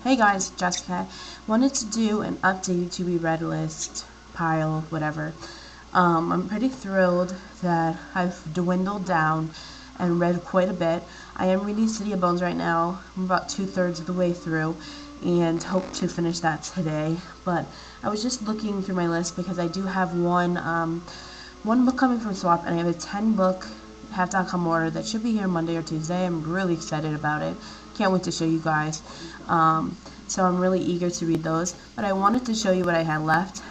Hey guys, Jessica. Wanted to do an update to be read list, pile, whatever. I'm pretty thrilled that I've dwindled down and read quite a bit. I am reading City of Bones right now. I'm about 2/3 of the way through and hope to finish that today. But I was just looking through my list because I do have one book coming from Swap, and I have a 10 book half.com order that should be here Monday or Tuesday. I'm really excited about it. Can't wait to show you guys. So I'm really eager to read those. But I wanted to show you what I had left,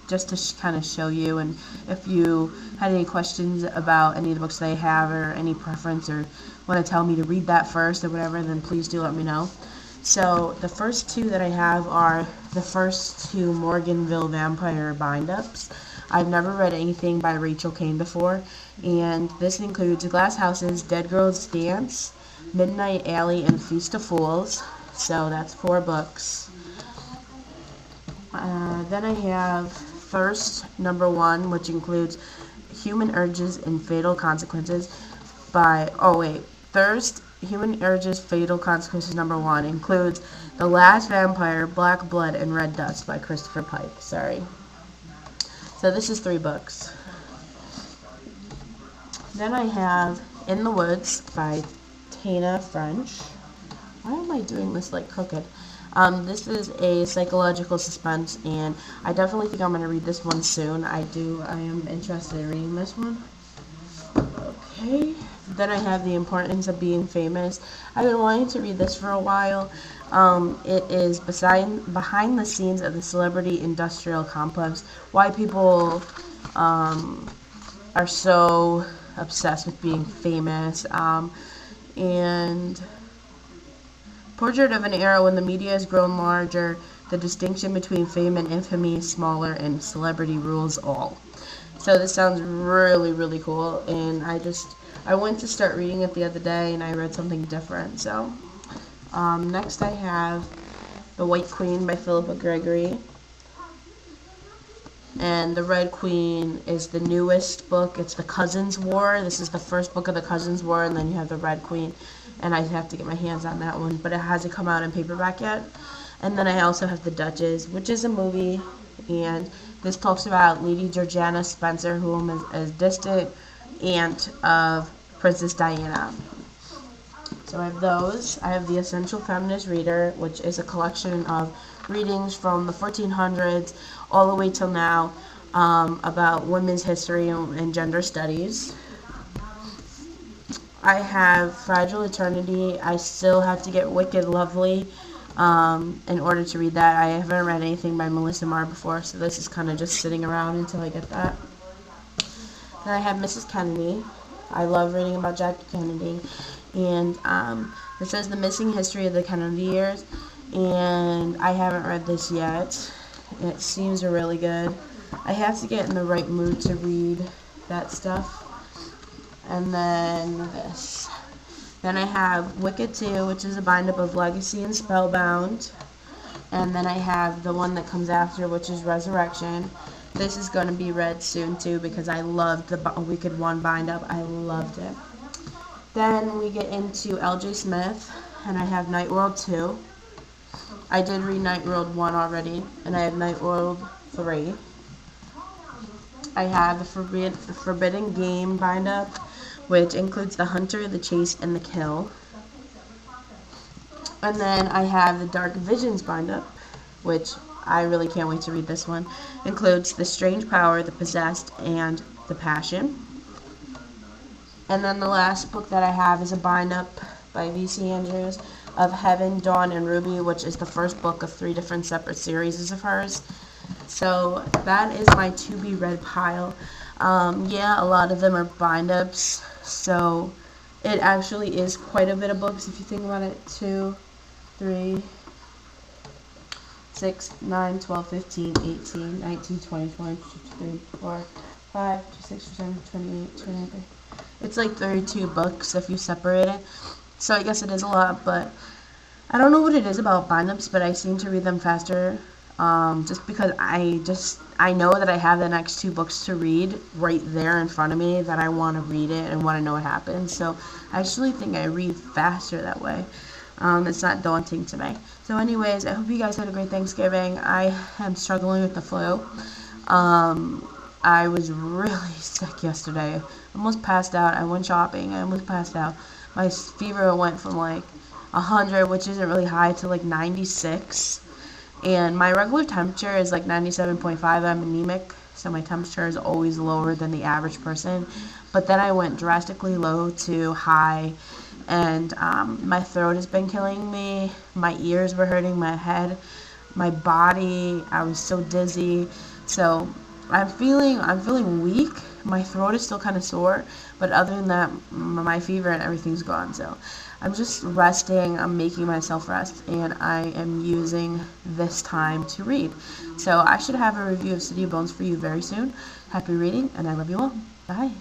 just to kind of show you. And if you had any questions about any of the books that I have, or any preference, or want to tell me to read that first or whatever, then please do let me know. So the first two that I have are the first two Morganville Vampire bind-ups. I've never read anything by Rachel Caine before, and this includes Glass Houses, Dead Girls Dance, Midnight Alley, and Feast of Fools. So that's 4 books. Then I have Thirst #1, which includes Human Urges and Fatal Consequences by, Thirst, Human Urges, Fatal Consequences #1 includes The Last Vampire, Black Blood, and Red Dust by Christopher Pike. Sorry. So this is 3 books. Then I have In the Woods by Tana French. Why am I doing this like crooked? This is a psychological suspense, and I definitely think I'm going to read this one soon. I am interested in reading this one. Okay. Then I have The Importance of Being Famous. I've been wanting to read this for a while. It is behind the scenes of the celebrity industrial complex. Why people are so obsessed with being famous. And Portrait of an Era when the media has grown larger, the distinction between fame and infamy is smaller, and celebrity rules all. So this sounds really, really cool, and I went to start reading it the other day, and I read something different. So next I have The White Queen by Philippa Gregory. And The Red Queen is the newest book. It's the Cousins War. This is the first book of the Cousins War, and then you have The Red Queen. And I have to get my hands on that one, but it hasn't come out in paperback yet. And then I also have The Duchess, which is a movie, and this talks about Lady Georgiana Spencer, who is a distant aunt of Princess Diana. So I have those. I have The Essential Feminist Reader, which is a collection of readings from the 1400s all the way till now, about women's history and gender studies. I have Fragile Eternity. I still have to get Wicked Lovely in order to read that. I haven't read anything by Melissa Marr before, so this is kind of just sitting around until I get that. Then I have Mrs. Kennedy. I love reading about Jackie Kennedy. And it says The Missing History of the Kennedy Years. And I haven't read this yet. It seems really good. I have to get in the right mood to read that stuff. And then this. Then I have Wicked 2, which is a bind-up of Legacy and Spellbound. And then I have the one that comes after, which is Resurrection. This is going to be read soon too, because I loved the Wicked 1 bind-up. I loved it. Then we get into L.J. Smith, and I have Night World 2. I did read Night World 1 already, and I have Night World 3. I have the Forbidden Game bind-up, which includes The Hunter, The Chase, and The Kill. And then I have the Dark Visions bind-up, which I really can't wait to read this one. Includes The Strange Power, The Possessed, and The Passion. And then the last book that I have is a bind-up by V.C. Andrews of Heaven, Dawn, and Ruby, which is the first book of 3 different separate series of hers. So that is my to-be-read pile. Yeah, a lot of them are bind-ups, so it actually is quite a bit of books if you think about it. 2, 3, 6, 9, 12, 15, 18, 19, 20, 21, 22, 24, 5, 26, 27, 28, 29. It's like 32 books if you separate it. So I guess it is a lot, but I don't know what it is about bind-ups, but I seem to read them faster. Just because I know that I have the next 2 books to read right there in front of me, that I want to read it and want to know what happens. So I actually think I read faster that way. It's not daunting to me. So anyways, I hope you guys had a great Thanksgiving. I am struggling with the flu. I was really sick yesterday. Almost passed out. I went shopping. I almost passed out. My fever went from like 100, which isn't really high, to like 96. And my regular temperature is like 97.5. I'm anemic, so my temperature is always lower than the average person. But then I went drastically low to high, and my throat has been killing me. My ears were hurting, my head, my body. I was so dizzy. So I'm feeling weak. My throat is still kind of sore, but other than that, my fever and everything's gone. So I'm just resting. I'm making myself rest, and I am using this time to read. So I should have a review of City of Bones for you very soon. Happy reading, and I love you all. Bye.